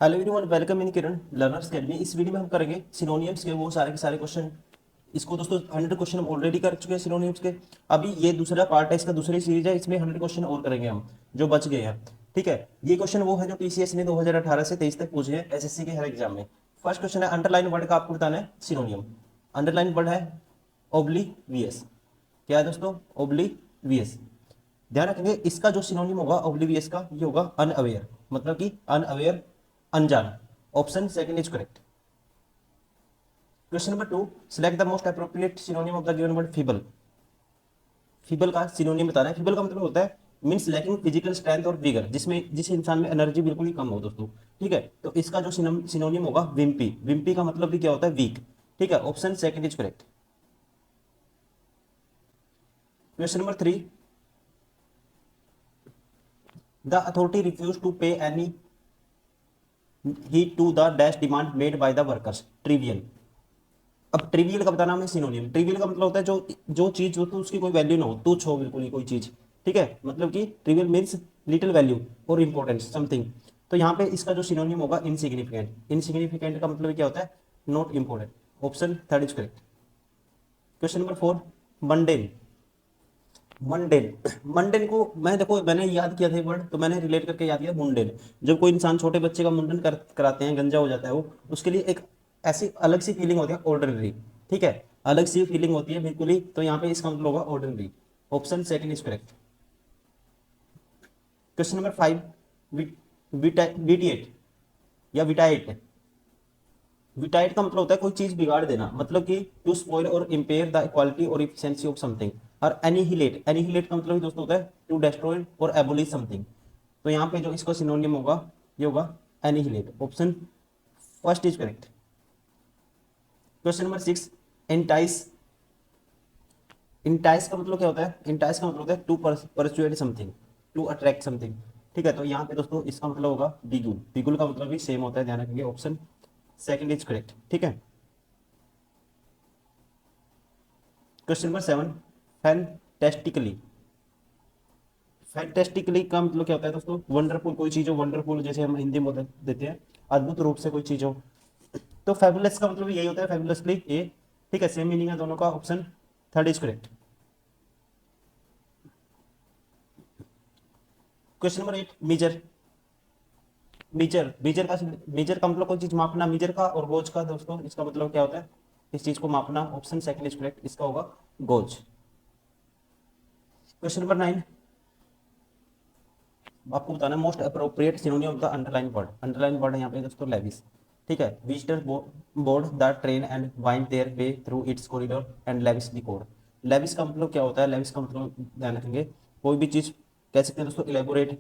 Hello everyone, welcome in Kiran learners academy. इस video में हम करेंगे सिनोनियम्स के वो सारे के सारे क्वेश्चन। इसको दोस्तों 100 क्वेश्चन हम ऑलरेडी कर चुके हैं सिनोनियम्स के। अभी ये दूसरा पार्ट है, इसका दूसरी सीरीज है, इसमें 100 क्वेश्चन और करेंगे हम जो बच गए हैं। ठीक है, ये क्वेश्चन वो है जो टीसीएस ने 2018 से 23 तक पूछे हैं एसएससी के हर एग्जाम में। फर्स्ट क्वेश्चन है, अंडरलाइन वर्ड का आपको बताना है सिनोनियम। अंडरलाइन वर्ड है ओब्लीवियस। क्या है दोस्तों? ओब्लीवियस। ध्यान रखेंगे, इसका जो सिनोनिम होगा ओब्लिवियस का, ये होगा अनअवेयर, मतलब कि अनअवेयर, अनजान। Option second is correct. Question number 2, select the most appropriate synonym of the given word feeble. Feeble का सिनोनिम बताना है। फीबल का मतलब होता है मींस लैकिंग फिजिकल स्ट्रेंथ और विगर, जिसमें जिस इंसान में एनर्जी बिल्कुल ही कम हो दोस्तों। ठीक है, तो इसका जो सिनोनिम होगा विम्पी। विम्पी का मतलब भी क्या होता है? वीक। ठीक है, option second is correct. Question number 3, the authority refuse to pay any heed to the dash demand made by the workers. Trivial. अब ट्रिवियल का बताना हमें सिनोनिम। ट्रिवियल का मतलब होता है जो चीज हो तो उसकी कोई वैल्यू ना हो, तुच्छ हो बिल्कुल ही कोई चीज। ठीक है, मतलब कि ट्रिवियल मीन्स लिटिल वैल्यू और इंपॉर्टेंस समथिंग। तो यहाँ पे इसका जो सिनोनिम होगा इनसिग्निफिकेंट। इनसिग्निफिकेंट का मतलब क्या होता है? Not important. Option third is correct. Question number 4, mundane. Mundane. Mundane को मैं देखो मैंने याद किया था वर्ड, तो मैंने रिलेट करके याद किया मुंडेन। जब कोई इंसान छोटे बच्चे का मुंडन कराते हैं, गंजा हो जाता है वो, उसके लिए एक ऐसी अलग सी फीलिंग होती है, ऑर्डिनरी। ठीक है, अलग सी फीलिंग होती है बिल्कुल ही। तो यहाँ पे इसका मतलब होगा ordinary. Option second is correct. Question number 5, vitiate या विटाइट। विटाइट का मतलब होता है कोई चीज बिगाड़ देना, मतलब कि टू स्पॉइल और इम्पेयर द क्वालिटी और इफिशिएंसी ऑफ समथिंग। और एनिहिलेट, एनिहिलेट का मतलब दोस्तों होता है टू डिस्ट्रॉय और एबोलिश समथिंग। तो यहाँ पे जो इसका सिनोनिम होगा ये होगा annihilate. Option first is correct. Question number 6, entice. Entice का मतलब क्या होता है? इंटाइस का मतलब होता है to persuade something, to attract something. ठीक है, तो यहाँ पे दोस्तों इसका मतलब होगा बिगुल। बिगुल का मतलब भी सेम होता है, ध्यान रखेंगे। Option second is correct. ठीक है, क्वेश्चन नंबर 7, फैंटेस्टिकली। फैंटेस्टिकली का मतलब क्या होता है दोस्तों? वंडरफुल, कोई चीज हो वंडरफुल, जैसे हम हिंदी में बोल देते हैं अद्भुत रूप से कोई चीज हो। तो फेबुलस का मतलब यही होता है, फेबुलसली ए। ठीक है, सेम मीनिंग है दोनों का। Option third is correct. Question number 8, measure. Measure, measure का मतलब कोई चीज मापना। मीजर का और गोज का दोस्तों इसका मतलब क्या होता है? इस चीज को मापना। ऑप्शन सेकंड इज करेक्ट, इसका होगा गोज। क्वेश्चन नंबर 9, आपको बताना है most appropriate synonym of the underline word. Underline word है यहाँ पे दोस्तों लेविस। ठीक है, visitors board the train and wind their way through its corridor and leaves the code. Leaves का मतलब क्या होता है? लेविस का मतलब ध्यान रखेंगे, कोई भी चीज कह सकते हैं दोस्तों इलेबोरेट,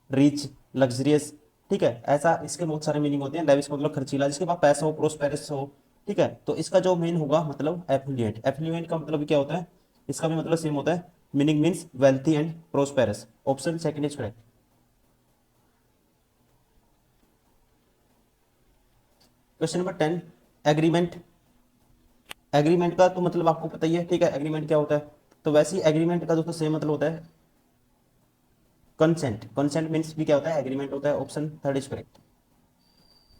रिच, लग्जरियस। ठीक है, ऐसा इसके बहुत सारे मीनिंग होते हैं। लेविस का मतलब खर्चीला, जिसके पास पैसा हो, प्रोस्पेरस हो। ठीक है, तो इसका जो मेन होगा मतलब एफ्लुएंट। एफ्लुएंट का मतलब क्या होता है? इसका भी मतलब सेम होता है, meaning means wealthy and prosperous. Option second is correct. Question number 10, agreement. Agreement का तो मतलब आपको पता ही है। ठीक है, एग्रीमेंट क्या होता है? तो वैसे ही एग्रीमेंट का दोस्तों सेम मतलब होता है कंसेंट। कंसेंट मीन्स भी क्या होता है? एग्रीमेंट होता है। Option third is correct.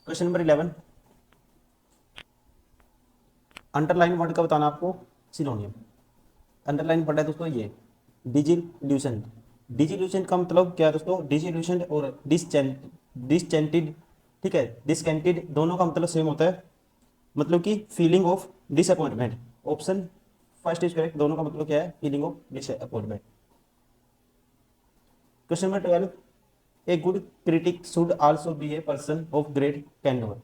Question number 11, underline word का बताना आपको सिनोनियम। अंडरलाइन वर्ड है दोस्तों ये डिजिल्यूशन। डिजिल्यूशन का मतलब क्या है दोस्तों? डिजिल्यूशन और डिसचेंटेड। ठीक है, डिसकेंटेड दोनों का मतलब सेम होता है, मतलब कि feeling of disappointment. Option first is correct. दोनों का मतलब क्या है? Feeling of disappointment. Question number 12, a good critic should also be a person of great candour.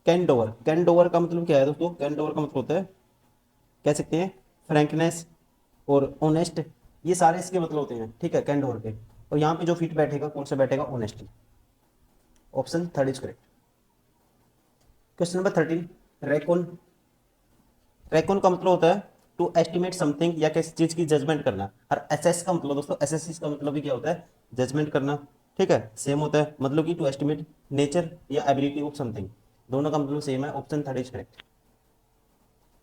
Candour, candour का मतलब क्या है दोस्तों? कैंडोर का मतलब होता है, कह सकते हैं फ्रैंकनेस और ऑनेस्ट। ये सारे इसके मतलब होते हैं। ठीक है, कैंडोर के। और यहाँ पे जो फिट बैठेगा कौन सा बैठेगा? Honesty. Option third is correct. Question number 13, Recon. Recon का मतलब होता है टू एस्टिमेट समथिंग, या किसी चीज की जजमेंट करना। और एसेस का मतलब दोस्तों, एसेसिस का मतलब भी क्या होता है? जजमेंट करना। ठीक है, सेम होता है, मतलब कि टू एस्टिमेट नेचर या एबिलिटी ऑफ समथिंग। दोनों का मतलब सेम है। Option third is correct.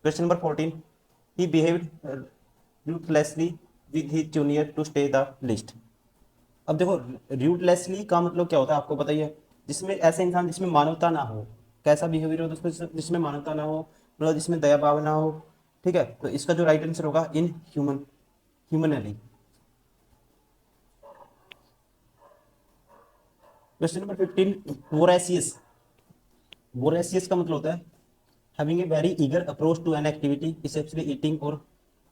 Question number 14, he behaved ruthlessly with his junior to stay the list. अब देखो, रूथलेसली का मतलब क्या होता है आपको पता ही है। जिसमें ऐसे इंसान जिसमें मानवता ना हो, कैसा बिहेवियर हो दोस्तों, जिसमें मानवता ना हो, मतलब जिसमें दया भाव ना हो। ठीक है, तो इसका जो राइट आंसर होगा inhuman, humanly. Question number 15, voracious. Voracious का मतलब होता है having a very eager approach to an activity, especially eating और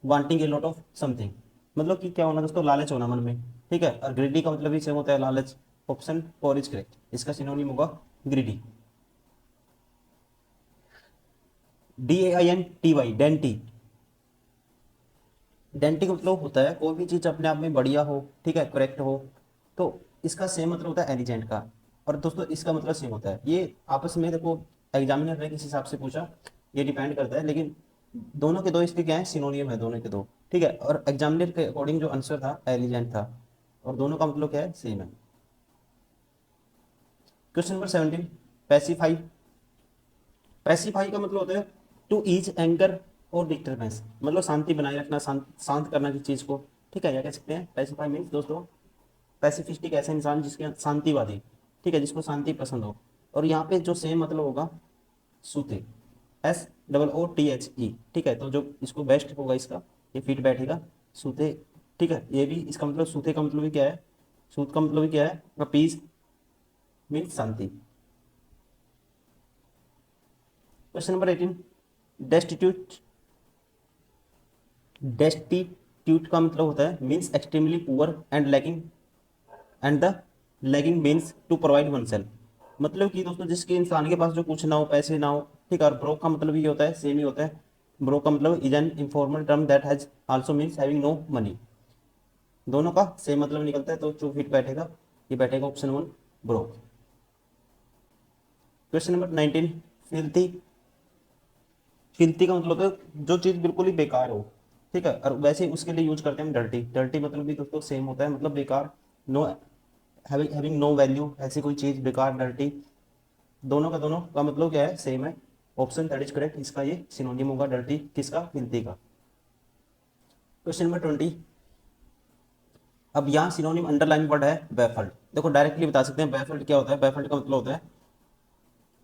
wanting a lot of something. मतलब कि क्या होना दोस्तों, लालच होना मन में। ठीक है, और ग्रीडी का मतलब भी सेम होता है, लालच। ऑप्शन 4 इज करेक्ट, इसका सिनोनिम होगा ग्रीडी। DAINTY, dainty. डेंटी का मतलब होता है कोई भी चीज अपने आप में बढ़िया हो, ठीक है, करेक्ट हो। तो इसका सेम मतलब होता है एलिजेंट का। और दोस्तों इसका मतलब सेम होता है, ये आपस में देखो एग्जामिनर ने किस हिसाब से पूछा, ये डिपेंड करता है, लेकिन दोनों के दो इसके क्या है, सिनोनियम है दोनों के दो। ठीक है, और एग्जामिनर के अकॉर्डिंग जो आंसर था एलिजेंट था, और दोनों का मतलब क्या है, सेम है। Question number 17, pacify. पैसिफाई का मतलब होता है टू ईज एंगर और डिस्टर्बेंस, मतलब शांति बनाए रखना, शांत शांत करना किसी चीज को। ठीक है, या कह सकते हैं पैसिफाई मीन्स दोस्तों, पैसिफिस्टिक ऐसा इंसान जिसके शांतिवादी, ठीक है, जिसको शांति पसंद हो। और यहाँ पे जो सेम मतलब होगा सूते, SOOTHE। ठीक है, तो जो इसको बेस्ट होगा इसका, ये फिट बैठेगा, सूते। ठीक है, ये भी इसका मतलब सूते का मतलब भी क्या है, सूत का मतलब भी क्या है, पीस मीन्स शांति। Question number 18, destitute. डेस्टिट्यूट का मतलब होता है means extremely poor and lacking, and the lagging means to provide oneself. मतलब कि दोस्तों जिसके इंसान के पास जो कुछ ना हो, पैसे ना हो। ठीक है, और ब्रोक का मतलब ये होता है, सेम ही होता है। ब्रोक का मतलब is an informal term that has also means having no money. दोनों का सेम मतलब निकलता है, तो जो फिट बैठेगा, ये बैठेगा option 1, broke. Question number 19, filthy. Filthy का मतलब होता है जो चीज़ बिल्कुल ही बेकार हो। ठीक है, और वैसे ही उसके लिए यूज करते हैं हम डर्टी। डर्टी मतलब भी दोस्तों सेम होता है, मतलब बेकार, नो, हैविंग नो वैल्यू, ऐसी कोई चीज़ बेकार, डर्टी। दोनों का मतलब क्या है, सेम है। ऑप्शन 3 इज करेक्ट, इसका ये सिनोनिम होगा डर्टी, किसका, फिल्थी का। क्वेश्चन नंबर 20, अब यहाँ सिनोनिम अंडरलाइन वर्ड है बैफल्ड। देखो डायरेक्टली बता सकते हैं बैफल्ड क्या होता है। बैफल्ड का मतलब होता है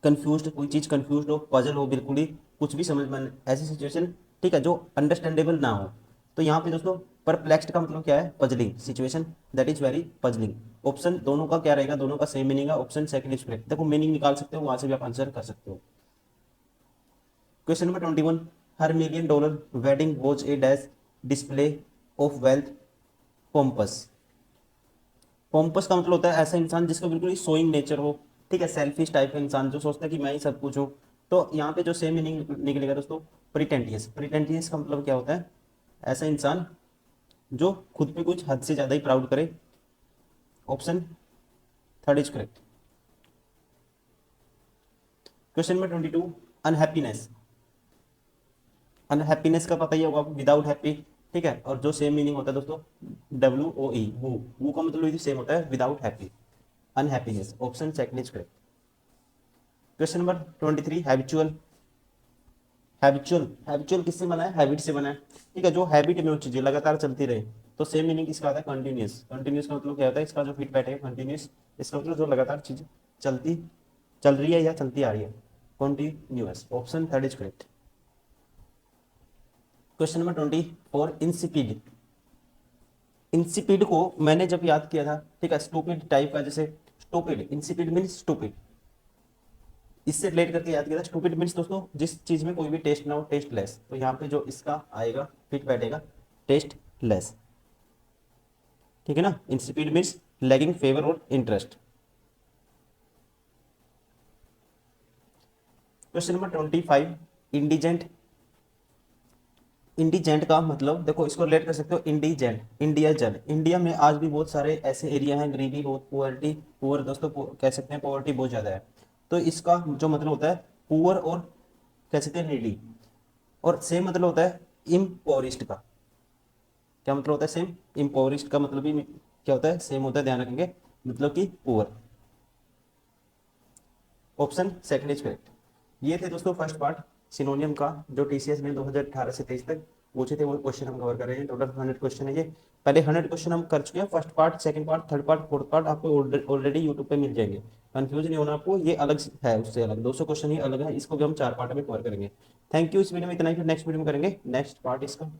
कंफ्यूज्ड, कोई चीज कंफ्यूज्ड हो, पजल हो, बिल्कुल ही कुछ भी समझ में ऐसी सिचुएशन, ठीक है, जो अंडरस्टैंडेबल ना हो। तो यहाँ पे दोस्तों परप्लेक्स्ड का मतलब क्या है, puzzling situation, that is very puzzling. Option दोनों का क्या रहेगा, दोनों का सेम मीनिंग है, ऑप्शन सेकंड इज करेक्ट। देखो मीनिंग निकाल सकते हो, वहां से भी आप आंसर कर सकते हो। क्वेश्चन नंबर 21, हर $1 million wedding was a dash display of wealth, pompous. Pompous का मतलब होता है ऐसा इंसान जिसका बिल्कुल ही सोइंग नेचर हो। ठीक है, सेल्फिश टाइप का इंसान जो सोचता है कि मैं ही सब कुछ हूँ। तो यहाँ पे जो सेम मीनिंग निकलेगा दोस्तों, प्रिटेंटियस। प्रिटेंटियस का मतलब क्या होता है, ऐसा इंसान जो खुद पे कुछ हद से ज्यादा ही प्राउड करे। Option 3 is correct. Question number 22, unhappiness. Unhappiness का पता ही होगा, विदाउट हैप्पी। ठीक है, और जो सेम मीनिंग होता है दोस्तों, WOE, वो का मतलब भी सेम होता है, without happy, unhappiness. Option second is correct. Question number 23, habitual. Habitual, habitual किससे बना है, हैबिट से बना है। ठीक है, जो हैबिट में वो चीजें लगातार चलती रहे। तो सेम मीनिंग इसका आता है कंटिन्यूस। कंटिन्यूस का मतलब क्या होता है, इसका जो फिट बैठेगा कंटिन्यूस, इसका मतलब जो लगातार चीज चलती, चल रही है या चलती आ रही है, continuous. Option 3 is correct. Question number 24, insipid. Insipid को मैंने जब याद किया था, ठीक है, स्टूपिड टाइप का, जैसे स्टूपिड, इंसिपिड मीन स्टूपिड, इससे रिलेट करके याद किया था। स्टूपिड मीन्स दोस्तों जिस चीज में कोई भी टेस्ट ना हो, टेस्टलेस। तो यहाँ पे जो इसका आएगा फिट बैठेगा, टेस्टलेस। ठीक है ना, इंसिपिड मीन्स लैगिंग फेवर और interest. Question number 25, indigent. Indigent का मतलब देखो, इसको रिलेट कर सकते हो, इंडिजेंट, इंडिया जन। इंडिया में आज भी बहुत सारे ऐसे एरिया हैं, गरीबी बहुत, पुअर्टी, पुअर दोस्तों, कह सकते हैं पॉवर्टी बहुत ज्यादा है। तो इसका जो मतलब होता है पुअर, और कह सकते हैं नीडी। और सेम मतलब होता है इम्पोरिस्ट का। क्या मतलब होता है सेम, इम्पोरिस्ट का मतलब भी क्या होता है, सेम होता है, ध्यान रखेंगे, मतलब कि poor. Option second is correct. ये थे दोस्तों फर्स्ट पार्ट सिनोनियम का, जो TCS ने 2018 से 23 तक पूछे थे वो क्वेश्चन हम कवर कर रहे हैं। टोटल 100 क्वेश्चन है ये। पहले 100 क्वेश्चन हम कर चुके हैं, first part, second part, third part, fourth part आपको ऑलरेडी यूट्यूब पे मिल जाएंगे। कंफ्यूज नहीं होना आपको, ये अलग है, उससे अलग 200 क्वेश्चन ही अलग है, इसको भी हम 4 पार्ट में कवर करेंगे। Thank you. इस वीडियो में इतना ही, फिर नेक्स्ट वीडियो में करेंगे नेक्स्ट पार्ट इसका।